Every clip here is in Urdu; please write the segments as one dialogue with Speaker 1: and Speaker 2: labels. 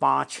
Speaker 1: 5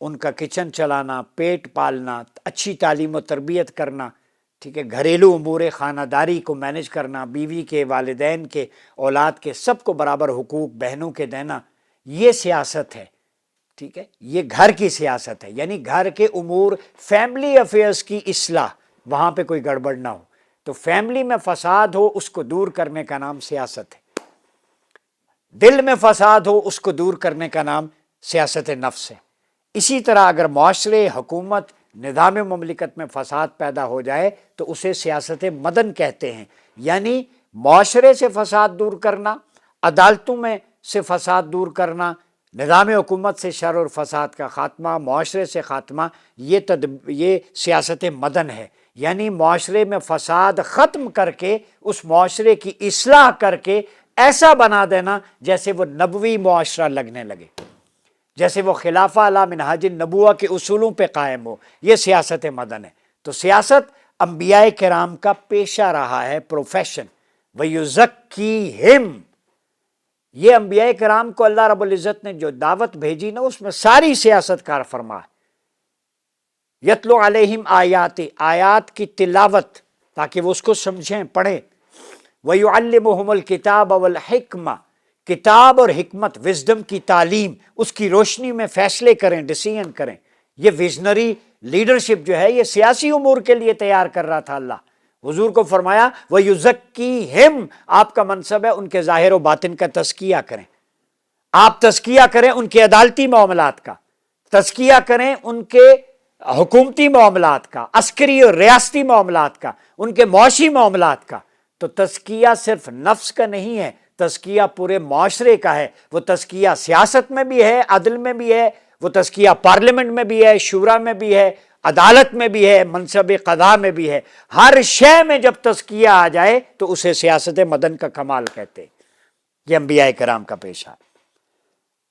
Speaker 1: ان کا کچن چلانا، پیٹ پالنا، اچھی تعلیم و تربیت کرنا، ٹھیک ہے، گھریلو امور خانہ داری کو مینج کرنا، بیوی کے، والدین کے، اولاد کے، سب کو برابر حقوق بہنوں کے دینا، یہ سیاست ہے، ٹھیک ہے، یہ گھر کی سیاست ہے، یعنی گھر کے امور، فیملی افیئرس کی اصلاح، وہاں پہ کوئی گڑبڑ نہ ہو، تو فیملی میں فساد ہو اس کو دور کرنے کا نام سیاست ہے، دل میں فساد ہو اس کو دور کرنے کا نام سیاست نفس ہے۔ اسی طرح اگر معاشرے، حکومت، نظام مملکت میں فساد پیدا ہو جائے تو اسے سیاست مدن کہتے ہیں، یعنی معاشرے سے فساد دور کرنا، عدالتوں میں سے فساد دور کرنا، نظام حکومت سے شر اور فساد کا خاتمہ، معاشرے سے خاتمہ، یہ سیاست مدن ہے، یعنی معاشرے میں فساد ختم کر کے اس معاشرے کی اصلاح کر کے ایسا بنا دینا جیسے وہ نبوی معاشرہ لگنے لگے، جیسے وہ خلافہ علی منہاج النبوہ کے اصولوں پہ قائم ہو، یہ سیاست مدن ہے۔ تو سیاست انبیاء کرام کا پیشہ رہا ہے، پروفیشن، وَيُزَكِّيهِمْ، یہ انبیاء کرام کو اللہ رب العزت نے جو دعوت بھیجی نا اس میں ساری سیاست کار فرما ہے، یتلو علیہم آیات، آیات کی تلاوت تاکہ وہ اس کو سمجھیں، پڑھیں، وَيُعَلِّمُهُمُ الْكِتَابَ وَالْحِكْمَةَ، کتاب اور حکمت، وزڈم کی تعلیم، اس کی روشنی میں فیصلے کریں، ڈیسیژن کریں۔ یہ ویژنری لیڈرشپ جو ہے یہ سیاسی امور کے لیے تیار کر رہا تھا اللہ۔ حضور کو فرمایا وَيُزَكِّيهِمْ، آپ کا منصب ہے ان کے ظاہر و باطن کا تزکیہ کریں، آپ تزکیہ کریں ان کے عدالتی معاملات کا، تزکیہ کریں ان کے حکومتی معاملات کا، عسکری اور ریاستی معاملات کا، ان کے معاشی معاملات کا۔ تو تزکیہ صرف نفس کا نہیں ہے، تزکیہ پورے معاشرے کا ہے، وہ تزکیہ سیاست میں بھی ہے، عدل میں بھی ہے، وہ تزکیہ پارلیمنٹ میں بھی ہے، شورا میں بھی ہے، عدالت میں بھی ہے، منصب قضا میں بھی ہے، ہر شے میں جب تزکیہ آ جائے تو اسے سیاست مدن کا کمال کہتے ہیں۔ یہ انبیاء کرام کا پیشہ ہے۔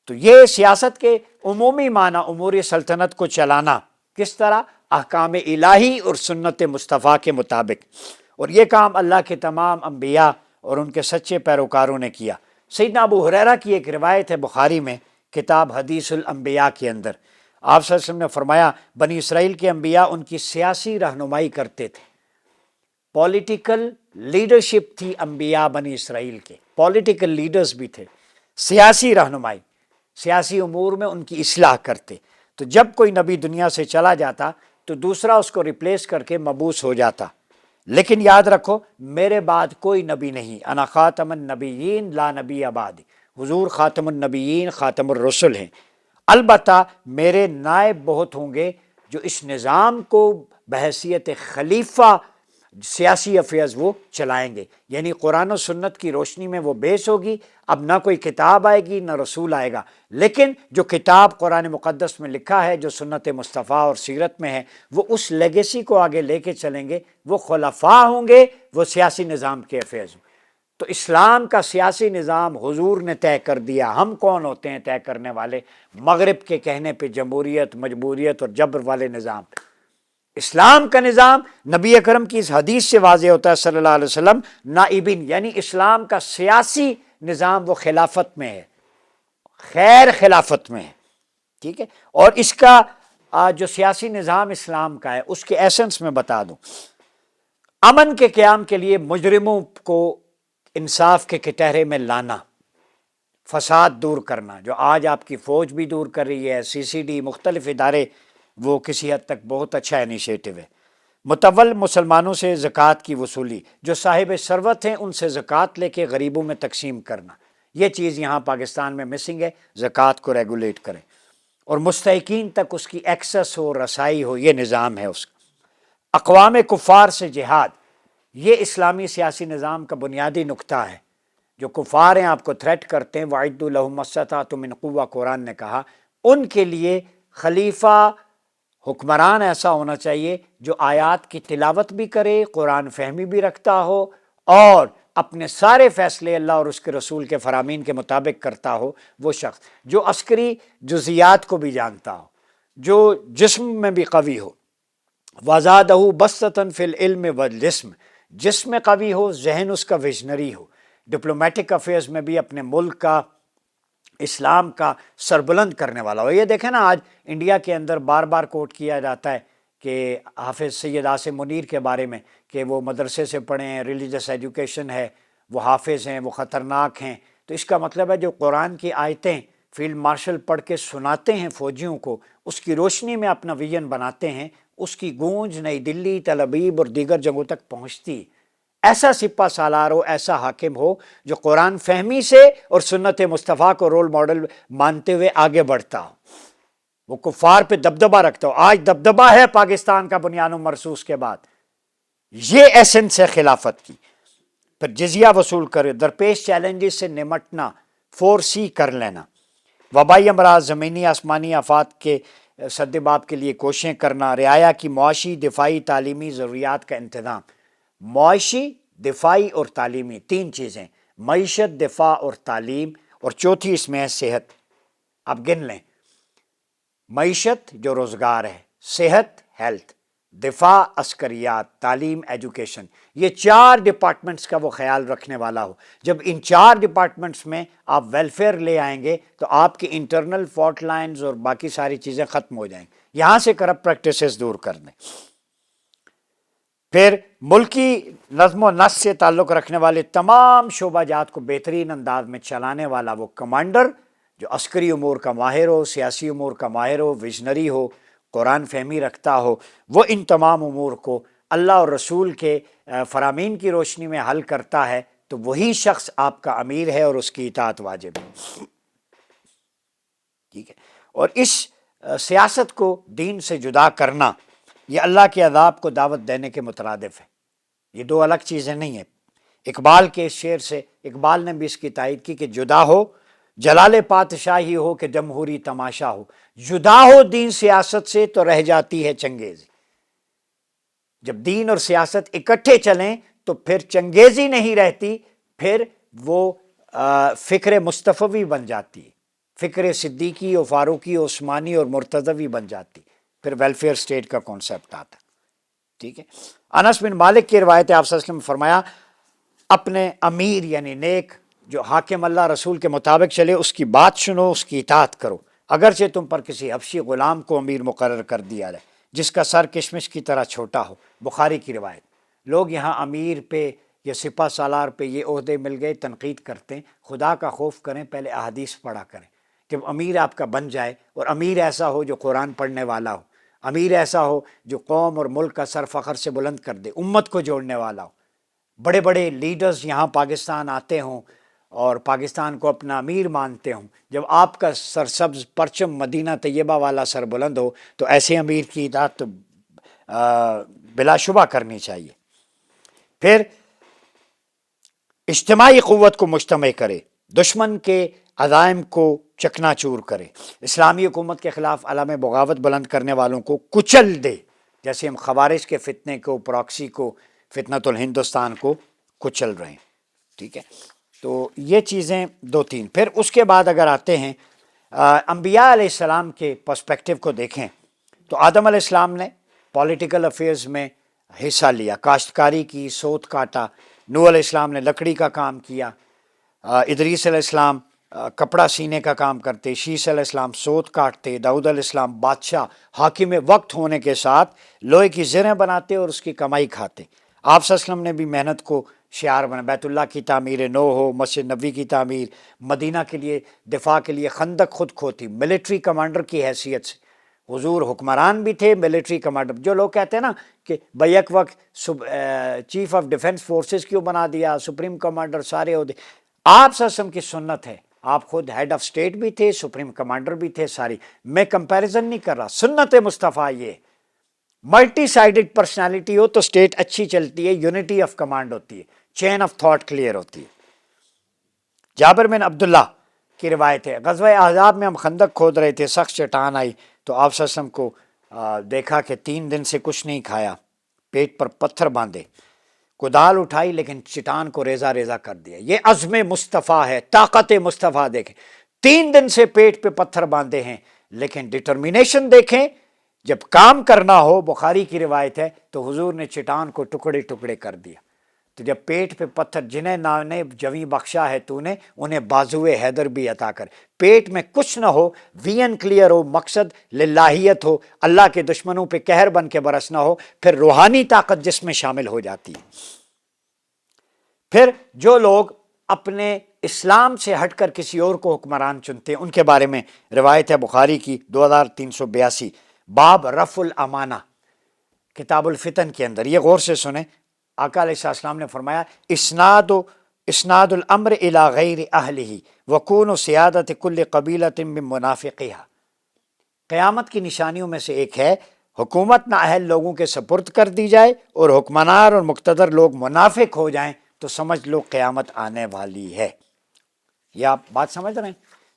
Speaker 1: تو یہ سیاست کے عمومی معنی امور سلطنت کو چلانا کس طرح؟ احکام الہی اور سنت مصطفیٰ کے مطابق، اور یہ کام اللہ کے تمام انبیاء اور ان کے سچے پیروکاروں نے کیا۔ سیدنا ابو ہریرہ کی ایک روایت ہے بخاری میں، کتاب حدیث الانبیاء کے اندر، آپ صلی اللہ علیہ وسلم نے فرمایا بنی اسرائیل کے انبیاء ان کی سیاسی رہنمائی کرتے تھے، پولیٹیکل لیڈرشپ تھی انبیاء بنی اسرائیل کے، پولیٹیکل لیڈرز بھی تھے، سیاسی رہنمائی، سیاسی امور میں ان کی اصلاح کرتے۔ تو جب کوئی نبی دنیا سے چلا جاتا تو دوسرا اس کو ریپلیس کر کے مبعوث ہو جاتا، لیکن یاد رکھو میرے بعد کوئی نبی نہیں، انا خاتم النبیین لا نبی بعدی، حضور خاتم النبیین خاتم الرسل ہیں، البتہ میرے نائب بہت ہوں گے جو اس نظام کو بحیثیت خلیفہ سیاسی افیئرز وہ چلائیں گے، یعنی قرآن و سنت کی روشنی میں وہ بیس ہوگی، اب نہ کوئی کتاب آئے گی نہ رسول آئے گا، لیکن جو کتاب قرآن مقدس میں لکھا ہے، جو سنت مصطفیٰ اور سیرت میں ہے، وہ اس لیگیسی کو آگے لے کے چلیں گے، وہ خلفاء ہوں گے، وہ سیاسی نظام کے افیئرز ہوں۔ تو اسلام کا سیاسی نظام حضور نے طے کر دیا، ہم کون ہوتے ہیں طے کرنے والے؟ مغرب کے کہنے پہ جمہوریت، مجبوریت اور جبر والے نظام۔ اسلام کا نظام نبی اکرم کی اس حدیث سے واضح ہوتا ہے صلی اللہ علیہ وسلم، نائبین، یعنی اسلام کا سیاسی نظام وہ خلافت میں ہے، خیر خلافت میں ہے، ٹھیک ہے۔ اور اس کا جو سیاسی نظام اسلام کا ہے اس کے ایسنس میں بتا دوں، امن کے قیام کے لیے مجرموں کو انصاف کے کٹہرے میں لانا، فساد دور کرنا، جو آج آپ کی فوج بھی دور کر رہی ہے، CCD، مختلف ادارے، وہ کسی حد تک بہت اچھا انیشیٹو ہے۔ متول مسلمانوں سے زکوٰۃ کی وصولی، جو صاحب ثروت ہیں ان سے زکوٰۃ لے کے غریبوں میں تقسیم کرنا، یہ چیز یہاں پاکستان میں مسنگ ہے، زکوٰۃ کو ریگولیٹ کریں، اور مستحقین تک اس کی ایکسس ہو، رسائی ہو، یہ نظام ہے اس کا۔ اقوام کفار سے جہاد، یہ اسلامی سیاسی نظام کا بنیادی نقطہ ہے۔ جو کفار ہیں آپ کو تھریٹ کرتے ہیں، وَأَعِدُّوا لَهُم مَا اسْتَطَعْتُم مِّن قُوَّةٍ، قرآن نے کہا ان کے لیے خلیفہ، حکمران ایسا ہونا چاہیے جو آیات کی تلاوت بھی کرے، قرآن فہمی بھی رکھتا ہو، اور اپنے سارے فیصلے اللہ اور اس کے رسول کے فرامین کے مطابق کرتا ہو۔ وہ شخص جو عسکری جزیات کو بھی جانتا ہو، جو جسم میں بھی قوی ہو، وَزَادَهُ بَسْطَةً فِي الْعِلْمِ وَالْجِسْمِ، جسم میں قوی ہو، ذہن اس کا ویژنری ہو، ڈپلومیٹک افیئرز میں بھی اپنے ملک کا اسلام کا سربلند کرنے والا ہو۔ یہ دیکھیں نا، آج انڈیا کے اندر بار بار کوٹ کیا جاتا ہے کہ حافظ سید عاصم منیر کے بارے میں کہ وہ مدرسے سے پڑھے ہیں، ریلیجس ایجوکیشن ہے، وہ حافظ ہیں، وہ خطرناک ہیں۔ تو اس کا مطلب ہے جو قرآن کی آیتیں فیلڈ مارشل پڑھ کے سناتے ہیں فوجیوں کو، اس کی روشنی میں اپنا ویژن بناتے ہیں، اس کی گونج نئی دلی، تل ابیب اور دیگر جگہوں تک پہنچتی۔ ایسا سپہ سالار ہو، ایسا حاکم ہو جو قرآن فہمی سے اور سنت مصطفیٰ کو رول ماڈل مانتے ہوئے آگے بڑھتا ہو، وہ کفار پہ دبدبہ رکھتا ہو۔ آج دبدبہ ہے پاکستان کا بنیاد و مرصوص کے بعد، یہ ایسنس ہے خلافت کی۔ پھر جزیہ وصول کرے، درپیش چیلنجز سے نمٹنا، 4C کر لینا، وبائی امراض، زمینی آسمانی آفات کے سدباب کے لیے کوششیں کرنا، رعایا کی معاشی، دفاعی، تعلیمی ضروریات کا انتظام۔ معاشی، دفاعی اور تعلیمی، تین چیزیں، معیشت، دفاع اور تعلیم، اور چوتھی اس میں ہے صحت۔ اب گن لیں، معیشت جو روزگار ہے، صحت ہیلتھ، دفاع عسکریات، تعلیم ایجوکیشن، یہ چار ڈپارٹمنٹس کا وہ خیال رکھنے والا ہو۔ جب ان چار ڈپارٹمنٹس میں آپ ویلفیئر لے آئیں گے تو آپ کی انٹرنل فالٹ لائنز اور باقی ساری چیزیں ختم ہو جائیں گی۔ یہاں سے کرپٹ پریکٹسز دور کر دیں۔ پھر ملکی نظم و نسق سے تعلق رکھنے والے تمام شعبہ جات کو بہترین انداز میں چلانے والا وہ کمانڈر جو عسکری امور کا ماہر ہو، سیاسی امور کا ماہر ہو، ویژنری ہو، قرآن فہمی رکھتا ہو، وہ ان تمام امور کو اللہ اور رسول کے فرامین کی روشنی میں حل کرتا ہے، تو وہی شخص آپ کا امیر ہے اور اس کی اطاعت واجب ہے۔ ٹھیک ہے، اور اس سیاست کو دین سے جدا کرنا یہ اللہ کے عذاب کو دعوت دینے کے مترادف ہے۔ یہ دو الگ چیزیں نہیں ہیں۔ اقبال کے اس شعر سے اقبال نے بھی اس کی تائید کی کہ جدا ہو جلال پادشاہی ہو کہ جمہوری تماشا ہو، جدا ہو دین سیاست سے تو رہ جاتی ہے چنگیزی۔ جب دین اور سیاست اکٹھے چلیں تو پھر چنگیزی نہیں رہتی، پھر وہ فکر مصطفوی بن جاتی ہے، فکر صدیقی اور فاروقی اور عثمانی اور مرتضوی بن جاتی، پھر ویلفیئر سٹیٹ کا کانسیپٹ آتا۔ ٹھیک ہے، انس بن مالک کی روایت آپ صلی اللہ علیہ وسلم نے فرمایا اپنے امیر یعنی نیک جو حاکم اللہ رسول کے مطابق چلے اس کی بات سنو، اس کی اطاعت کرو، اگرچہ تم پر کسی حبشی غلام کو امیر مقرر کر دیا جائے جس کا سر کشمش کی طرح چھوٹا ہو۔ بخاری کی روایت۔ لوگ یہاں امیر پہ یا سپہ سالار پہ یہ عہدے مل گئے تنقید کرتے ہیں، خدا کا خوف کریں، پہلے احادیث پڑھا کریں۔ جب امیر آپ کا بن جائے اور امیر ایسا ہو جو قرآن پڑھنے والا ہو، امیر ایسا ہو جو قوم اور ملک کا سر فخر سے بلند کر دے، امت کو جوڑنے والا ہو، بڑے بڑے لیڈرز یہاں پاکستان آتے ہوں اور پاکستان کو اپنا امیر مانتے ہوں، جب آپ کا سرسبز پرچم مدینہ طیبہ والا سر بلند ہو تو ایسے امیر کی اطاعت تو بلا شبہ کرنی چاہیے۔ پھر اجتماعی قوت کو مجتمع کرے، دشمن کے عزائم کو چکنا چور کرے، اسلامی حکومت کے خلاف علم بغاوت بلند کرنے والوں کو کچل دے، جیسے ہم خوارج کے فتنے کو، پراکسی کو، فتنۃ الہندوستان کو کچل رہے ہیں۔ ٹھیک ہے، تو یہ چیزیں دو تین۔ پھر اس کے بعد اگر آتے ہیں انبیاء علیہ السلام کے پرسپیکٹیو کو دیکھیں تو آدم علیہ السلام نے پولیٹیکل افیئرز میں حصہ لیا، کاشتکاری کی، سوت کاٹا۔ نوح علیہ السلام نے لکڑی کا کام کیا، ادریس علیہ السلام کپڑا سینے کا کام کرتے، شیس علیہ السلام سوت کاٹتے، داؤد علیہ السلام بادشاہ حاکم وقت ہونے کے ساتھ لوہے کی زریں بناتے اور اس کی کمائی کھاتے۔ آپ صلی اللہ علیہ وسلم نے بھی محنت کو شعار بنا، بیت اللہ کی تعمیر نو ہو، مسجد نبوی کی تعمیر، مدینہ کے لیے دفاع کے لیے خندق خود کھوتی، ملٹری کمانڈر کی حیثیت سے حضور حکمران بھی تھے، ملٹری کمانڈر۔ جو لوگ کہتے ہیں نا کہ بیک وقت چیف آف ڈیفنس فورسز کیوں بنا دیا، سپریم کمانڈر سارے عہدے، آپ صلی اللہ علیہ وسلم کی سنت ہے، آپ خود ہیڈ آف اسٹیٹ بھی تھے، سپریم کمانڈر بھی تھے، ساری۔ میں کمپیریزن نہیں کر رہا، سنت مصطفیٰ یہ ملٹی سائیڈڈ پرسنالٹی ہو تو اسٹیٹ اچھی چلتی ہے، یونٹی آف کمانڈ ہوتی ہے، چین آف تھاٹ کلیئر ہوتی ہے۔ جابر بن عبداللہ کی روایت ہے، غزوہ احزاب میں ہم خندق کھود رہے تھے، سخت چٹان آئی تو آپ صلی اللہ علیہ وسلم کو دیکھا کہ 3 دن سے کچھ نہیں کھایا، پیٹ پر پتھر باندھے، کدال اٹھائی لیکن چٹان کو ریزہ ریزہ کر دیا۔ یہ عزم مصطفیٰ ہے، طاقت مصطفیٰ دیکھیں، 3 دن سے پیٹ پہ پتھر باندھے ہیں لیکن ڈٹرمینیشن دیکھیں، جب کام کرنا ہو، بخاری کی روایت ہے، تو حضور نے چٹان کو ٹکڑے ٹکڑے کر دیا۔ تو جب پیٹ پہ پتھر، جنہیں نے جویں بخشا ہے تو نے، انہیں بازوئے حیدر بھی عطا کر۔ پیٹ میں کچھ نہ ہو، وین کلیئر ہو، مقصد للہیت ہو، اللہ کے دشمنوں پہ قہر بن کے برسنا ہو، پھر روحانی طاقت جس میں شامل ہو جاتی ہے۔ پھر جو لوگ اپنے اسلام سے ہٹ کر کسی اور کو حکمران چنتے ہیں، ان کے بارے میں روایت ہے بخاری کی 2382، باب رفع الامانہ، کتاب الفتن کے اندر۔ یہ غور سے سنیں، آقا علیہ السلام نے فرمایا اسناد الامر الی غیر اہلہ وکون سیادت کل قبیلۃ من منافقیہا۔ قیامت کی نشانیوں میں سے ایک ہے حکومت نااہل لوگوں کے سپرد کر دی جائے اور حکمران اور مقتدر لوگ منافق ہو جائیں، تو سمجھ لو قیامت آنے والی ہے۔ یہ آپ بات سمجھ رہے ہیں؟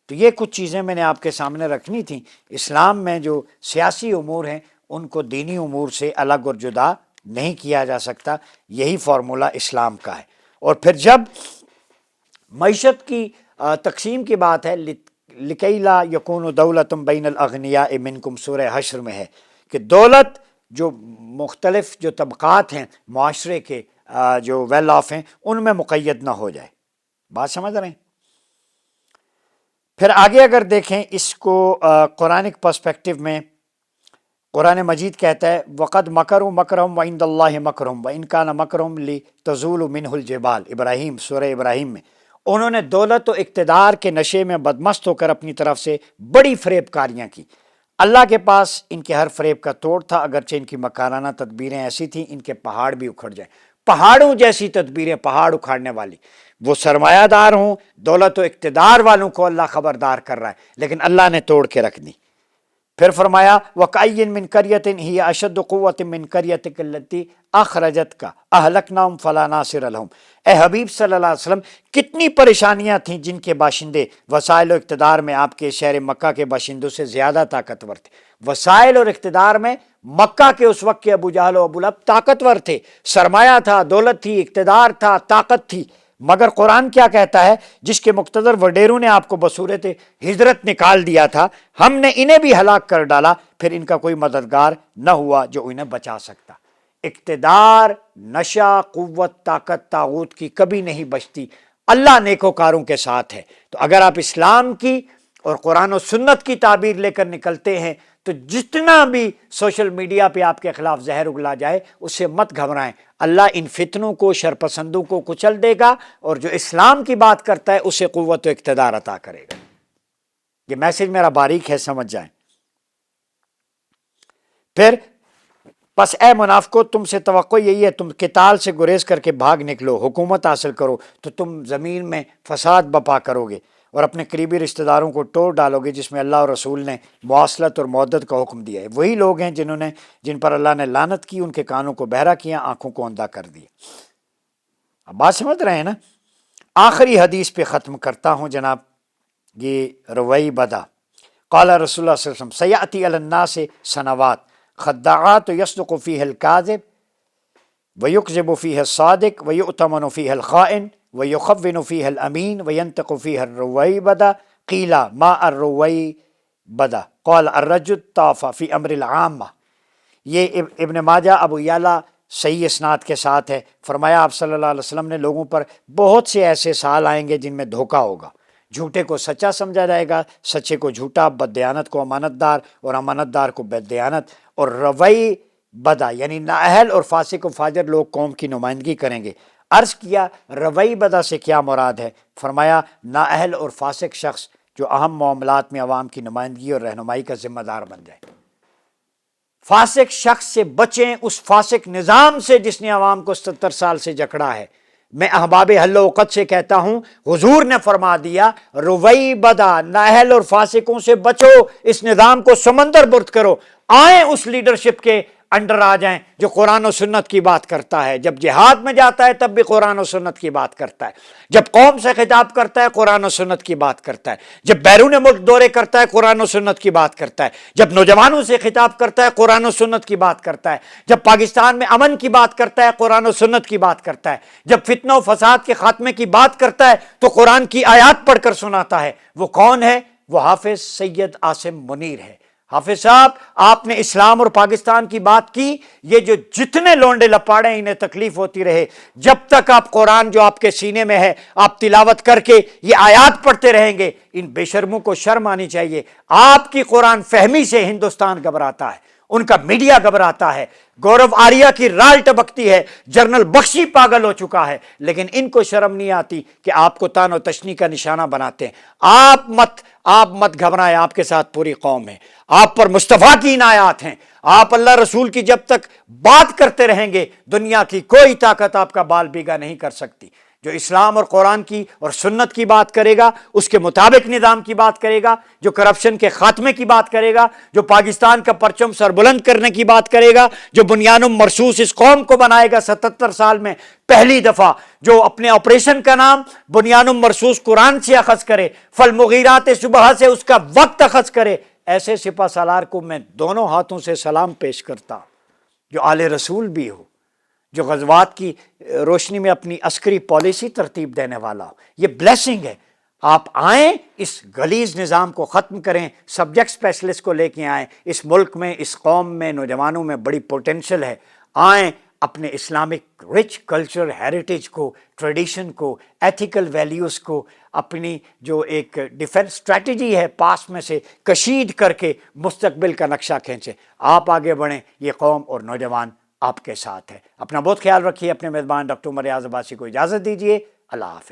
Speaker 1: تو یہ کچھ چیزیں میں نے آپ کے سامنے رکھنی تھیں۔ اسلام میں جو سیاسی امور ہیں ان کو دینی امور سے الگ اور جدا نہیں کیا جا سکتا، یہی فارمولہ اسلام کا ہے۔ اور پھر جب معیشت کی تقسیم کی بات ہے، لکی لا یکون دولت بین الاغنیاء منکم، سورہ حشر میں ہے کہ دولت جو مختلف جو طبقات ہیں معاشرے کے جو ویل آف ہیں ان میں مقید نہ ہو جائے۔ بات سمجھ رہے ہیں؟ پھر آگے اگر دیکھیں اس کو قرآنک پرسپیکٹو میں، قرآن مجید کہتا ہے وَقَدْ مَكَرُوا مَكْرَهُمْ وَعِنْدَ اللَّهِ مَكْرُهُمْ وَإِنْ كَانَ مَكْرُهُمْ لِتَزُولُ مِنْهُ الْجِبَالُ، ابراہیم، سورہ ابراہیم میں۔ انہوں نے دولت و اقتدار کے نشے میں بدمست ہو کر اپنی طرف سے بڑی فریب کاریاں کی۔ اللہ کے پاس ان کے ہر فریب کا توڑ تھا، اگرچہ ان کی مکارانہ تدبیریں ایسی تھیں ان کے پہاڑ بھی اکھڑ جائیں۔ پہاڑوں جیسی تدبیریں، پہاڑ اکھاڑنے والی۔ وہ سرمایہ دار ہوں، دولت و اقتدار والوں کو اللہ خبردار کر رہا ہے، لیکن اللہ نے توڑ کے رکھ دی۔ پھر فرمایا وَكَأَيٍّ مِّن قَرْيَةٍ هِيَ أَشَدُّ قُوَّةً مِّن قَرْيَتِكَ الَّتِي أَخْرَجَتْكَ أَهْلَكْنَاهُمْ فَلَا نَاصِرَ لَهُمْ۔ اے حبیب صلی اللہ علیہ وسلم، کتنی پریشانیاں تھیں جن کے باشندے وسائل و اقتدار میں آپ کے شہر مکہ کے باشندوں سے زیادہ طاقتور تھے۔ وسائل اور اقتدار میں مکہ کے اس وقت کے ابو جہل و ابو لہب طاقتور تھے، سرمایہ تھا، دولت تھی، اقتدار تھا، طاقت تھی۔ مگر قرآن کیا کہتا ہے؟ جس کے مقتدر وڈیروں نے آپ کو بصورت ہجرت نکال دیا تھا، ہم نے انہیں بھی ہلاک کر ڈالا، پھر ان کا کوئی مددگار نہ ہوا جو انہیں بچا سکتا۔ اقتدار، نشہ، قوت، طاقت طاغوت کی کبھی نہیں بچتی، اللہ نیکوکاروں کے ساتھ ہے۔ تو اگر آپ اسلام کی اور قرآن و سنت کی تعبیر لے کر نکلتے ہیں تو جتنا بھی سوشل میڈیا پہ آپ کے خلاف زہر اگلا جائے اس سے مت گھبرائیں، اللہ ان فتنوں کو، شرپسندوں کو کچل دے گا، اور جو اسلام کی بات کرتا ہے اسے قوت و اقتدار عطا کرے گا۔ یہ میسج میرا باریک ہے، سمجھ جائیں۔ پھر پس اے منافقو، تم سے توقع یہی ہے تم قتال سے گریز کر کے بھاگ نکلو، حکومت حاصل کرو تو تم زمین میں فساد بپا کرو گے اور اپنے قریبی رشتہ داروں کو توڑ ڈالو گے جس میں اللہ اور رسول نے مواصلت اور مودت کا حکم دیا ہے۔ وہی لوگ ہیں جن پر اللہ نے لعنت کی، ان کے کانوں کو بہرا کیا، آنکھوں کو اندھا کر دیا۔ اب بات سمجھ رہے ہیں نا؟ آخری حدیث پہ ختم کرتا ہوں جناب، یہ روی بدا۔ قال رسول اللہ صلی اللہ علیہ وسلم سیأتی علی الناس سنوات خداعات یصدق فیہ الکاذب ویکذب فیہ الصادق ویؤتمن فیہ الخائن ویخون فیہ الامین وینطق فیہ الرویبدہ قیل ما الرویبدہ قال الرجل طاف فی امر العامہ۔ یہ ابن ماجہ، ابو یعلا صحیح اسناد کے ساتھ ہے۔ فرمایا آپ صلی اللہ علیہ وسلم نے لوگوں پر بہت سے ایسے سال آئیں گے جن میں دھوکہ ہوگا، جھوٹے کو سچا سمجھا جائے گا، سچے کو جھوٹا، بددیانت کو امانت دار اور امانت دار کو بددیانت، اور روی بدا یعنی نااہل اور فاسق و فاجر لوگ قوم کی نمائندگی کریں گے۔ عرض کیا روی بدا سے کیا مراد ہے؟ فرمایا نااہل اور فاسق شخص جو اہم معاملات میں عوام کی نمائندگی اور رہنمائی کا ذمہ دار بن جائے۔ فاسق شخص سے بچیں، اس فاسق نظام سے جس نے عوام کو 70 سال سے جکڑا ہے۔ میں احباب حل و عقد سے کہتا ہوں، حضور نے فرما دیا روی بدا، نااہل اور فاسقوں سے بچو، اس نظام کو سمندر برد کرو، آئیں اس لیڈرشپ کے انڈر آ جائیں جو قرآن و سنت کی بات کرتا ہے۔ جب جہاد میں جاتا ہے تب بھی قرآن و سنت کی بات کرتا ہے، جب قوم سے خطاب کرتا ہے قرآن و سنت کی بات کرتا ہے، جب بیرون ملک دورے کرتا ہے قرآن و سنت کی بات کرتا ہے، جب نوجوانوں سے خطاب کرتا ہے قرآن و سنت کی بات کرتا ہے، جب پاکستان میں امن کی بات کرتا ہے قرآن و سنت کی بات کرتا ہے، جب فتنہ و فساد کے خاتمے کی بات کرتا ہے تو قرآن کی آیات پڑھ کر سناتا ہے۔ وہ کون ہے؟ وہ حافظ سید عاصم منیر ہے۔ حافظ صاحب آپ نے اسلام اور پاکستان کی بات کی، یہ جو جتنے لونڈے لپاڑے ہیں انہیں تکلیف ہوتی رہے، جب تک آپ قرآن جو آپ کے سینے میں ہے آپ تلاوت کر کے یہ آیات پڑھتے رہیں گے، ان بے شرموں کو شرم آنی چاہیے۔ آپ کی قرآن فہمی سے ہندوستان گھبراتا ہے، ان کا میڈیا گھبراتا ہے، گورو آریہ کی رال ٹپکتی ہے، جنرل بخشی پاگل ہو چکا ہے، لیکن ان کو شرم نہیں آتی کہ آپ کو تان و تشنی کا نشانہ بناتے ہیں۔ آپ مت گھبرائیں، آپ کے ساتھ پوری قوم ہے، آپ پر مصطفیٰ کی عنایات ہیں، آپ اللہ رسول کی جب تک بات کرتے رہیں گے دنیا کی کوئی طاقت آپ کا بال بیگا نہیں کر سکتی۔ جو اسلام اور قرآن کی اور سنت کی بات کرے گا، اس کے مطابق نظام کی بات کرے گا، جو کرپشن کے خاتمے کی بات کرے گا، جو پاکستان کا پرچم سربلند کرنے کی بات کرے گا، جو بنیانم مرصوص اس قوم کو بنائے گا 77 سال میں پہلی دفعہ، جو اپنے آپریشن کا نام بنیانم مرصوص قرآن سے اخذ کرے، فالمغیرات صبح سے اس کا وقت اخذ کرے، ایسے سپہ سالار کو میں دونوں ہاتھوں سے سلام پیش کرتا ہوں، جو آل رسول بھی ہو، جو غزوات کی روشنی میں اپنی عسکری پالیسی ترتیب دینے والا ہو۔ یہ بلیسنگ ہے۔ آپ آئیں، اس غلیظ نظام کو ختم کریں، سبجیکٹ اسپیشلسٹ کو لے کے آئیں۔ اس ملک میں، اس قوم میں، نوجوانوں میں بڑی پوٹینشل ہے۔ آئیں، اپنے اسلامک رچ کلچر ہیریٹیج کو، ٹریڈیشن کو، ایتھیکل ویلیوز کو، اپنی جو ایک ڈیفنس اسٹریٹجی ہے پاس میں سے کشید کر کے مستقبل کا نقشہ کھینچیں۔ آپ آگے بڑھیں، یہ قوم اور نوجوان آپ کے ساتھ ہے۔ اپنا بہت خیال رکھیے۔ اپنے میزبان ڈاکٹر عمر ریاض عباسی کو اجازت دیجیے۔ اللہ حافظ۔